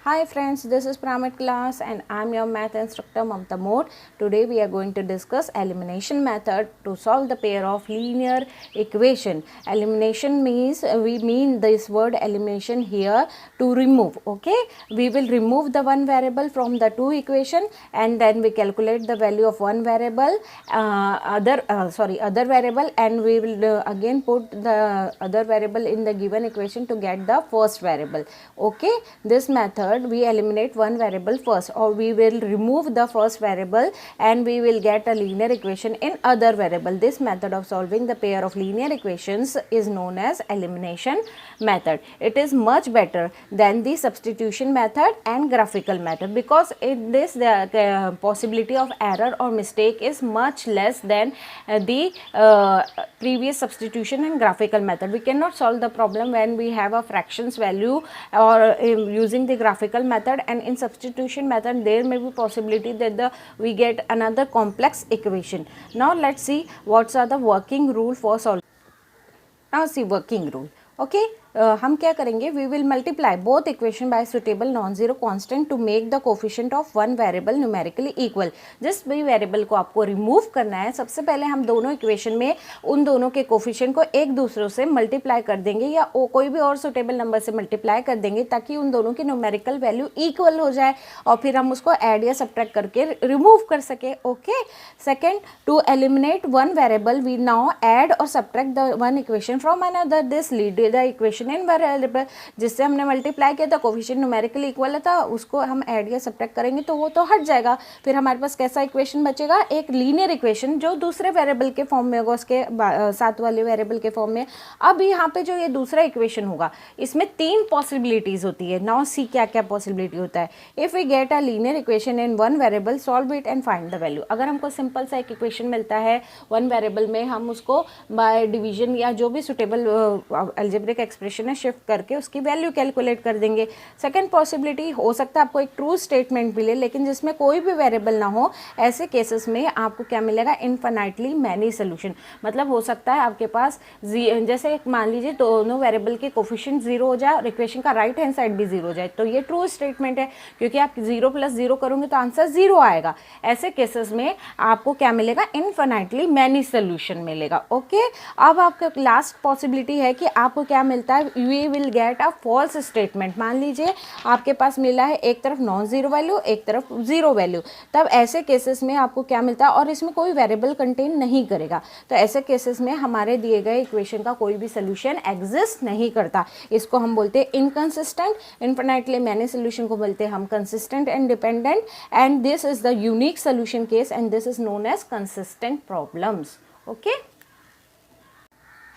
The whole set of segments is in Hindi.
Hi friends, this is Pramit class and I am your math instructor Mamta Mode. Today we are going to discuss elimination method to solve the pair of linear equation. Elimination means we mean this word elimination here to remove. Okay, we will remove the one variable from the two equation and then we calculate the value of one variable, other variable, and we will again put the other variable in the given equation to get the first variable. Okay, this method we eliminate one variable first, or we will remove the first variable and we will get a linear equation in other variable. This method of solving the pair of linear equations is known as elimination method. It is much better than the substitution method and graphical method because in this the possibility of error or mistake is much less than the previous substitution and graphical method. We cannot solve the problem when we have a fractions value or using the graphical method, and in substitution method there may be possibility that we get another complex equation. Now let's see what are the working rule for solving. Now see working rule. Okay, हम क्या करेंगे, we will multiply both equation by suitable non zero constant to make the coefficient of one variable numerically equal. जिस भी वेरिएबल को आपको रिमूव करना है, सबसे पहले हम दोनों इक्वेशन में उन दोनों के कोफिशिएंट को एक दूसरे से मल्टीप्लाई कर देंगे या कोई भी और सुटेबल नंबर से मल्टीप्लाई कर देंगे ताकि उन दोनों की न्यूमेरिकल वैल्यू इक्वल हो जाए और फिर हम उसको ऐड या सब्ट्रैक्ट करके रिमूव कर सके. Okay, second, to eliminate one variable we now add और subtract the one equation from another. This lead the equation in variable जिससे हमने मल्टीप्लाई किया था, कोफिशिएंट न्यूमेरिकली इक्वल था, उसको हम ऐड या सब्ट्रैक्ट करेंगे तो वो तो हट जाएगा. फिर हमारे पास कैसा इक्वेशन बचेगा, एक लीनियर इक्वेशन जो दूसरे वेरिएबल के फॉर्म में होगा, उसके साथ वाले वेरिएबल के फॉर्म में. अब यहाँ पे जो ये दूसरा इक्वेशन होगा इसमें तीन पॉसिबिलिटीज होती है. नाउ सी क्या क्या पॉसिबिलिटी होता है. If we get a linear equation in one variable, solve it and find the value. अगर हमको सिंपल सा एक इक्वेशन मिलता है वन वेरिएबल में, हम उसको बाय डिवीजन या जो भी सुटेबल अलजेब्रिक एक्सप्रेशन है शिफ्ट करके उसकी वैल्यू कैलकुलेट कर देंगे. सेकंड पॉसिबिलिटी हो सकता है आपको एक ट्रू स्टेटमेंट मिले लेकिन जिसमें कोई भी वेरिएबल ना हो. ऐसे केसेस में आपको क्या मिलेगा, इनफाइनाइटली मैनी सोल्यूशन. मतलब हो सकता है आपके पास जैसे मान लीजिए दोनों वेरिएबल के कोफिशिएंट जीरो हो जाए और इक्वेशन का राइट हैंड साइड भी जीरो हो जाए, तो ये ट्रू स्टेटमेंट है क्योंकि आप जीरो प्लस जीरो करोगे तो आंसर जीरो आएगा. ऐसे केसेस में आपको क्या मिलेगा, इनफाइनाइटली मैनी सोल्यूशन मिलेगा. ओके, अब आपका लास्ट पॉसिबिलिटी है कि आपको क्या मिलता है, we will get a false statement. मान लीजिए आपके पास मिला है एक तरफ नॉन जीरो वैल्यू, एक तरफ जीरो वैल्यू. तब ऐसे केसेस में आपको क्या मिलता है, और इसमें कोई वेरिएबल कंटेन नहीं करेगा, तो ऐसे केसेस में हमारे दिए गए इक्वेशन का कोई भी सोल्यूशन एग्जिस्ट नहीं करता. इसको हम बोलते हैं इनकंसिस्टेंट. इनफाइनाइटली मैनी सोल्यूशन को बोलते हैं हम consistent and dependent, and this is the unique solution case and this is known as consistent problems. Okay,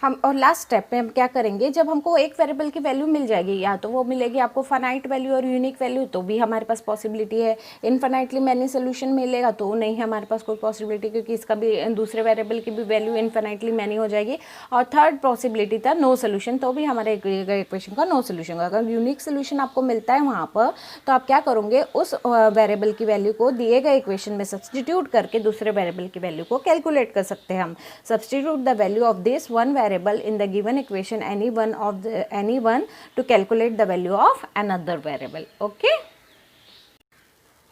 हम और लास्ट स्टेप में हम क्या करेंगे, जब हमको एक वेरिएबल की वैल्यू मिल जाएगी, या तो वो मिलेगी आपको फाइनाइट वैल्यू और यूनिक वैल्यू, तो भी हमारे पास पॉसिबिलिटी है. इनफाइनाइटली मैनी सोल्यूशन मिलेगा तो नहीं है हमारे पास कोई पॉसिबिलिटी क्योंकि इसका भी दूसरे वेरिएबल की भी वैल्यू इनफाइनाइटली मैनी हो जाएगी. और थर्ड पॉसिबिलिटी था नो सोल्यूशन, तो भी हमारे इक्वेशन का नो सोल्यूशन होगा. अगर यूनिक सोल्यूशन आपको मिलता है वहाँ पर तो आप क्या करोगे, उस वेरिएबल की वैल्यू को दिए गए इक्वेशन में सब्सटीट्यूट करके दूसरे वेरिएबल की वैल्यू को कैलकुलेट कर सकते हैं हम. Substitute the value of this one variable in the given equation any one to calculate the value of another variable. Okay,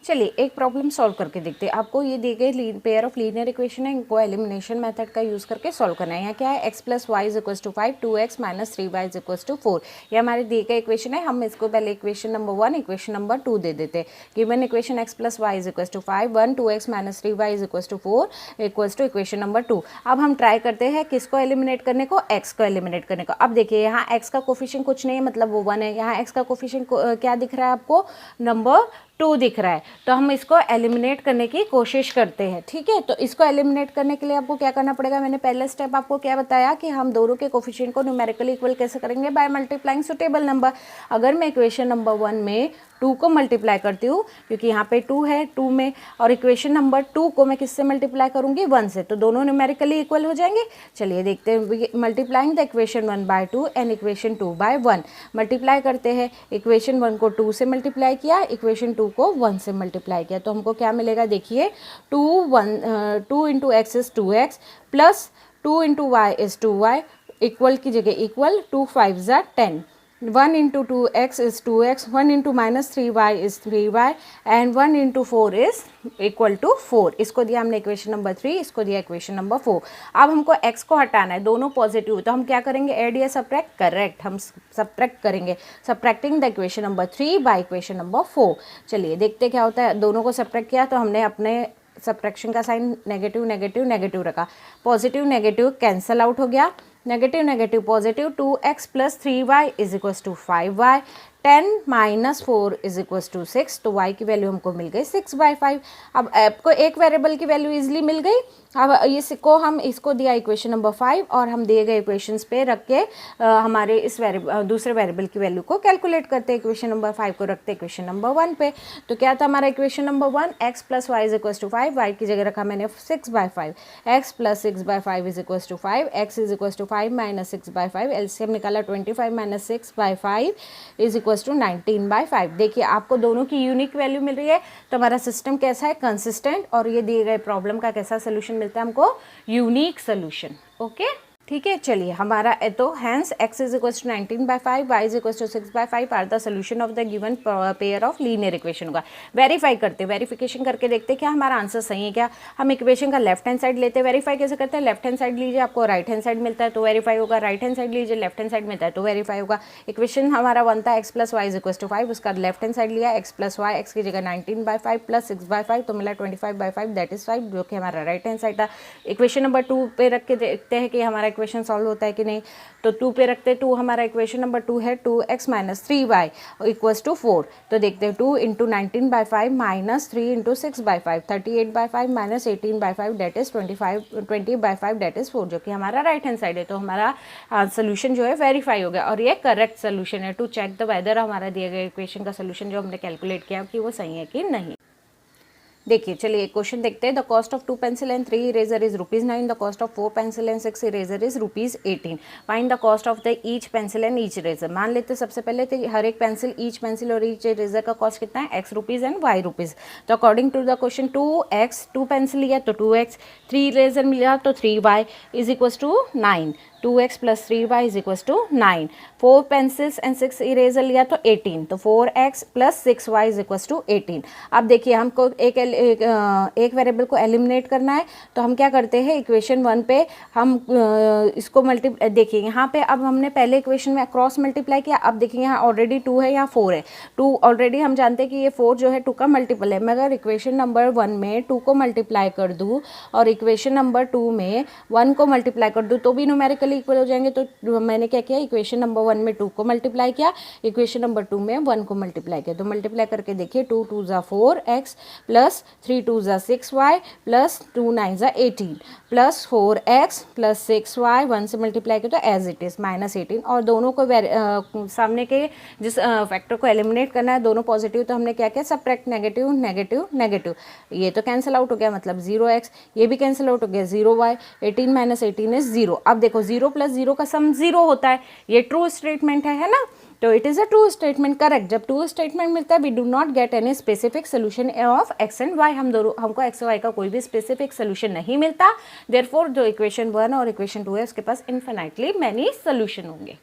चलिए एक प्रॉब्लम सॉल्व करके देखते हैं. आपको ये दिए गए पेयर ऑफ लीनियर इक्वेशन है, इनको एलिमिनेशन मेथड का यूज़ करके सॉल्व करना है. यहाँ क्या है, x plus y is equals to 5, 2x minus 3y is equals to 4. ये हमारे दिए गए इक्वेशन है. हम इसको पहले इक्वेशन नंबर 1 इक्वेशन नंबर 2 दे देते हैं. Given equation x plus y is equals to 5, 1 2x minus 3y is equals to 4 equals to equation number 2. अब हम ट्राई करते हैं किसको एलिमिनेट करने को, x को एलिमिनेट करने को. अब देखिए यहाँ x का कोफिशिएंट कुछ नहीं है, मतलब वो 1 है. यहाँ x का कोफिशिएंट क्या दिख रहा है आपको, नंबर 2 दिख रहा है. तो हम इसको एलिमिनेट करने की कोशिश करते हैं. ठीक है, तो इसको एलिमिनेट करने के लिए आपको क्या करना पड़ेगा, मैंने पहले स्टेप आपको क्या बताया कि हम दोनों के कोफिशिएंट को न्यूमेरिकली इक्वल कैसे करेंगे, बाय मल्टीप्लाइंग सुटेबल नंबर. अगर मैं इक्वेशन नंबर 1 में 2 को मल्टीप्लाई करती हूँ क्योंकि यहाँ पे 2 है 2 में, और इक्वेशन नंबर 2 को मैं किससे मल्टीप्लाई करूँगी, 1 से, तो दोनों न्यूमेरिकली इक्वल हो जाएंगे. चलिए देखते हैं. Multiplying the equation 1 by 2 and equation 2 by 1. Multiply करते हैं, इक्वेशन 1 को 2 से मल्टीप्लाई किया, इक्वेशन 2 को 1 से मल्टीप्लाई किया, तो हमको क्या मिलेगा, देखिए 2 into x is 2x plus 2 into y is 2y, equal की जगह इक्वल, 2 5 ज़ा 10. 1 into 2x is 2x, 1 into minus 3y is 3y and 1 into 4 is equal to 4. इसको दिया हमने इक्वेशन नंबर 3, इसको दिया इक्वेशन नंबर 4. अब हमको x को हटाना है, दोनों पॉजिटिव, तो हम क्या करेंगे, ऐड या सब्ट्रैक्ट? करेक्ट, हम सब्ट्रैक्ट करेंगे. Subtracting the equation number 3 by equation number 4. चलिए देखते क्या होता है. दोनों को सब्ट्रैक्ट किया तो हमने अपने सब्ट्रैक्शन का साइन नेगेटिव नेगेटिव नेगेटिव रखा. पॉजिटिव नेगेटिव कैंसल आउट हो गया. Negative negative positive. 2x plus 3y is equals to 5y. 10 minus 4 is equals to 6. तो y की वैल्यू हमको मिल गई 6/5. अब आपको एक वेरिएबल की वैल्यू इजीली मिल गई. अब इसको हम इसको दिया इक्वेशन नंबर 5 और हम दिए गए इक्वेशंस पे रख के हमारे इस दूसरे वेरिएबल की वैल्यू को कैलकुलेट करते हैं. इक्वेशन नंबर 5 को रखते हैं इक्वेशन नंबर 1 पे. तो क्या था हमारा equation number 1, x plus y is equals to 5. y की जगह रखा मैंने 6/5. x plus 6/5 is equals to 5. x is equals to 5 minus 6/5. LCM निकाला 25 माइनस 6/5 इज इक्वल्स टू 19/5. देखिए आपको दोनों की यूनिक वैल्यू मिल रही है. तो हमारा सिस्टम कैसा है, कंसिस्टेंट, और ये दिए गए प्रॉब्लम का कैसा सोल्यूशन मिलता है हमको, यूनिक सोल्यूशन. ओके ठीक है. चलिए हमारा तो hence x is equals to 19/5, y is equals to 6/5 are the solution of the given pair of linear equation होगा. वेरीफाई करते, वेरिफिकेशन करके देखते क्या हमारा आंसर सही है क्या. हम इक्वेशन का लेफ्ट हैंड साइड लेते हैं. वेरीफाई कैसे करते हैं, लेफ्ट हैंड साइड लीजिए, आपको राइट हैंड साइड मिलता है तो वेरीफाई होगा. राइट हैंड साइड लीजिए, लेफ्ट हैंड साइड मिलता है तो वेरीफाई होगा. इक्वेशन हमारा 1 था, x plus y is equals to 5, उसका लेफ्ट हैंड साइड लिया x प्लस वाई, x की जगह 19/5 प्लस 6/5 तो मिला 25/5 दैट इज 5, जो कि हमारा राइट हैंड साइड था. इक्वेशन नंबर 2 पे रख के देखते हैं कि हमारा इक्वेशन सॉल्व होता है कि नहीं. तो 2 पे रखते हैं. 2 हमारा इक्वेशन नंबर 2 है. 2x minus 3y equals to 4. तो देखते हैं 2 into 19/5 minus 3 into 6/5 38/5 minus 18/5 that is 20/5 that is 4, जो कि हमारा राइट हैंड साइड है. तो हमारा सोल्यूशन जो है वेरीफाई हो गया और ये करेक्ट सोल्यूशन है. टू चेक द वेदर हमारा दिए गए इक्वेशन का सोल्यूशन जो हमने कैलकुलेट किया कि वो सही है कि नहीं. देखिए चलिए एक क्वेश्चन देखते हैं. The cost of 2 pencil and 3 eraser is ₹9. The cost of 4 pencil and 6 eraser is ₹18. Find the cost of the each pencil and each eraser. मान लेते सबसे पहले तो हर एक पेंसिल, ईच पेंसिल और ईच इरेजर का कॉस्ट कितना है, x rupees and y rupees. तो according to the question 2x, 2 pencil लिया तो 2x, 3 इरेजर मिला तो 3y is equals to 9. 2x plus 3y is equals to 9. 4 pencils and 6 eraser लिया तो 18. तो 4x plus 6y is equals to 18. अब देखिए हमको एक वेरिएबल को एलिमिनेट करना है. तो हम क्या करते हैं, इक्वेशन 1 पे हम इसको देखिए यहाँ पे अब हमने पहले इक्वेशन में क्रॉस मल्टीप्लाई किया. अब देखिए यहाँ ऑलरेडी 2 है, यहाँ 4 है. 2 ऑलरेडी हम जानते हैं कि ये 4 जो है 2 का मल्टीपल है. मैं अगर इक्वेशन नंबर 1 में 2 को मल्टीप्लाई कर दूँ और इक्वेशन नंबर 2 में 1 को मल्टीप्लाई कर दूँ तो भी न्यूमेरिकली इक्वल हो जाएंगे. तो मैंने क्या किया, इक्वेशन नंबर 1 में 2 को मल्टीप्लाई किया, इक्वेशन नंबर 2 में 1 को मल्टीप्लाई किया. तो मल्टीप्लाई करके देखिए 2 2 ज़ा 4x प्लस 3 2 ज़ा 6y प्लस 2 9 ज़ा 18 प्लस 4x प्लस 6y 1 से मल्टीप्लाई किया तो एज इट इज़ माइनस 18. और दोनों को सामने के जिस फैक्टर को एलिमिनेट करना है, दोनों पॉजिटिव, तो हमने क्या किया, सब्ट्रैक्ट नेगेटिव नेगेटिव नेगेटिव. ये तो कैंसिल आउट हो गया, मतलब 0x, ये भी कैंसिल आउट हो गया 0y. 18 minus 18 is 0. अब देखो 0 प्लस 0 का सम 0 होता है. ये ट्रू स्टेटमेंट है ना. तो it is a true statement. Correct. जब ट्रू स्टेटमेंट मिलता है we do not get any specific solution of x and y. हमको एक्स और वाई का कोई भी स्पेसिफिक सोल्यूशन नहीं मिलता. देयरफॉर जो इक्वेशन 1 और इक्वेशन 2 है उसके पास इन्फिनाइटली मैनी सोल्यूशन होंगे.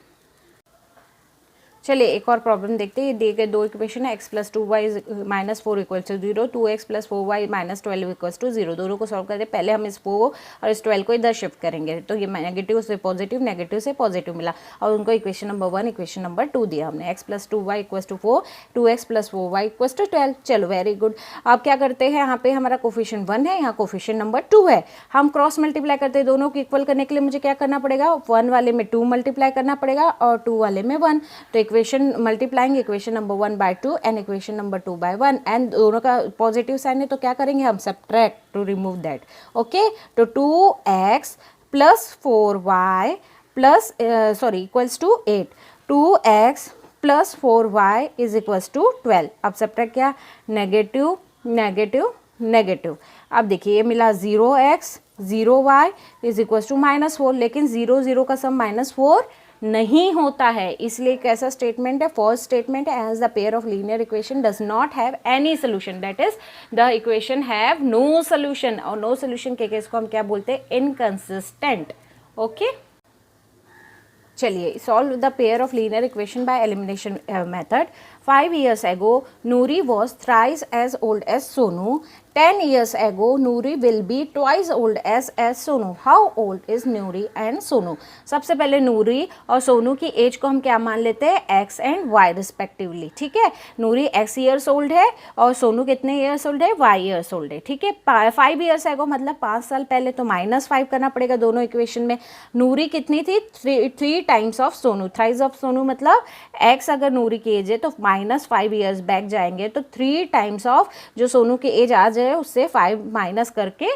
चलिए एक और प्रॉब्लम देखते हैं. ये दिए गए 2 इक्वेशन है, x plus 2y minus 4 equals to 0, 2x plus 4y minus 12 equals to 0. दोनों को सॉल्व करते हैं. पहले हम इस 4 और इस 12 को इधर शिफ्ट करेंगे. तो ये नेगेटिव से पॉजिटिव, नेगेटिव से पॉजिटिव मिला और उनको इक्वेशन नंबर 1 इक्वेशन नंबर 2 दिया हमने. x plus 2y equals to 4, 2x plus 4y equals to 12. चलो वेरी गुड. अब क्या करते हैं, यहाँ पे हमारा कोफिशिएंट 1 है, यहाँ कोफिशिएंट नंबर 2 है. हम क्रॉस मल्टीप्लाई करते हैं. दोनों को इक्वल करने के लिए मुझे क्या करना पड़ेगा, 1 वाले में 2 मल्टीप्लाई करना पड़ेगा और 2 वाले में 1. तो equation multiply equation number 1 by 2 and equation number 2 by 1 and दोनों का पॉजिटिव साइन है तो क्या करेंगे हम, subtract to remove that. Okay. तो 2x plus 4y plus equals to 8. 2x plus 4y is equals to 12. अब सब्ट्रैक्ट क्या, नेगेटिव नेगेटिव नेगेटिव. अब देखिए ये मिला 0x 0y is equals to -4. लेकिन 0 0 का सम -4 नहीं होता है. इसलिए कैसा स्टेटमेंट है, फर्स्ट स्टेटमेंट है. As the pair of linear equation does not have any solution, that is the equation have no solution. और नो सोल्यूशन के केस को हम क्या बोलते हैं, इनकंसिस्टेंट. ओके. चलिए solve the pair of linear equation by elimination method. 5 years ago, Noori was thrice as old as Sonu. 10 years ago, Noori will be twice old as Sonu. How old is Noori and Sonu? सबसे पहले नूरी और सोनू की एज को हम क्या मान लेते हैं, x एंड y रिस्पेक्टिवली. ठीक है, नूरी x ईयर्स ओल्ड है और सोनू कितने ईयर्स ओल्ड है, y ईयर्स ओल्ड है. ठीक है, 5 years ago मतलब 5 साल पहले, तो -5 करना पड़ेगा दोनों इक्वेशन में. नूरी कितनी थी, 3 times of Sonu. Thrice of Sonu मतलब x अगर नूरी की एज है तो -5 ईयर्स बैक जाएंगे तो 3 टाइम्स ऑफ जो सोनू की एज आ जाए उससे 5 माइनस करके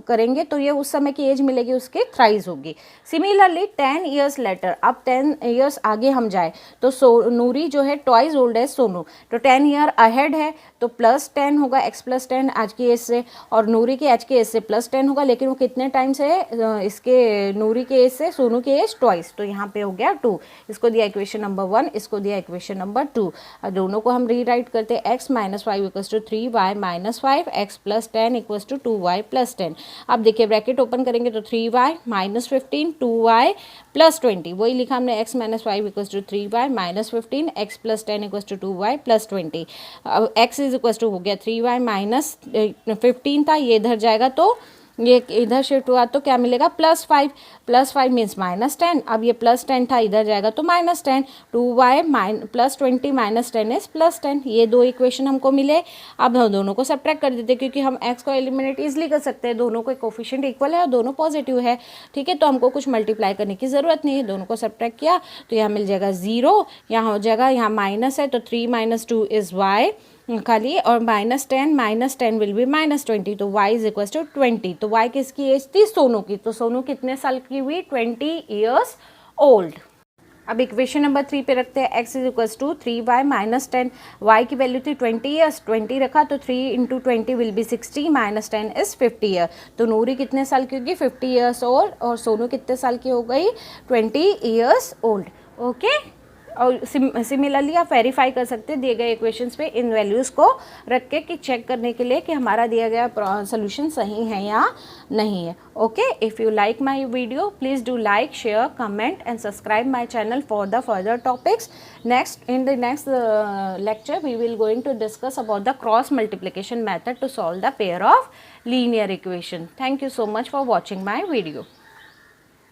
करेंगे तो ये उस समय की एज मिलेगी उसके थ्राइस होगी. सिमिलरली 10 ईयर्स लेटर, अब 10 ईयर्स आगे हम जाए तो नूरी जो है ट्वाइस ओल्ड है सोनू, तो 10 ईयर अहेड है तो +10 होगा, x + 10 आज की एज से, और नूरी की आज की एज से +10 होगा, लेकिन वो कितने टाइम्स है इसके नूरी के एज से सोनू की एज ट्वाइस, तो यहाँ पे हो गया 2. इसको दिया इक्वेशन नंबर 1, इसको दिया इक्वेशन नंबर 2. दोनों को हम रीराइट करते हैं. x - 5 = 3y - 5, x + 10 = 2y + 10. अब देखिए ब्रैकेट ओपन करेंगे तो 3y - 15 2y + 20, वही लिखा हमने. x - 5 = 3y - 15, x + 10 = 2y + 20. अब x हो गया 3y - 15 था, ये इधर जाएगा तो ये इधर शिफ्ट हुआ तो क्या मिलेगा, +5. +5 मीन्स -10. अब ये +10 था, इधर जाएगा तो -10. 2y + 20 - 10 is +10. ये दो इक्वेशन हमको मिले. अब हम दोनों को सब्ट्रैक्ट कर देते क्योंकि हम x को एलिमिनेट इजीली कर सकते हैं, दोनों को कोफिशिएंट इक्वल है और दोनों पॉजिटिव है. ठीक है, तो हमको कुछ मल्टीप्लाई करने की ज़रूरत नहीं है. दोनों को सब्ट्रैक्ट किया तो यहाँ मिल जाएगा 0, यहाँ हो जाएगा, यहाँ माइनस है तो 3 - 2 इज़ y खाली, और -10 - 10 विल बी -20, तो y = 20. तो y किसकी एज थी, सोनू की, तो सोनू कितने साल की हुई, 20 ईयर्स ओल्ड. अब इक्वेशन नंबर 3 पे रखते हैं. x = 3y - 10, y की वैल्यू थी 20 ईयर्स, 20 रखा तो 3 × 20 विल बी 60 - 10 इज 50 ईयर. तो नूरी कितने साल की होगी, 50 ईयर्स ओल्ड, और सोनू कितने साल की हो गई, 20 ईयर्स ओल्ड. ओके, और सिमिलरली आप वेरीफाई कर सकते हैं दिए गए इक्वेशंस पे इन वैल्यूज़ को रख के कि चेक करने के लिए कि हमारा दिया गया सोल्यूशन सही है या नहीं है. Okay, if you like my video please do like, share, comment and subscribe my channel for the further topics. In the next lecture we will going to discuss about the cross multiplication method to solve the pair of linear equation. Thank you so much for watching my video.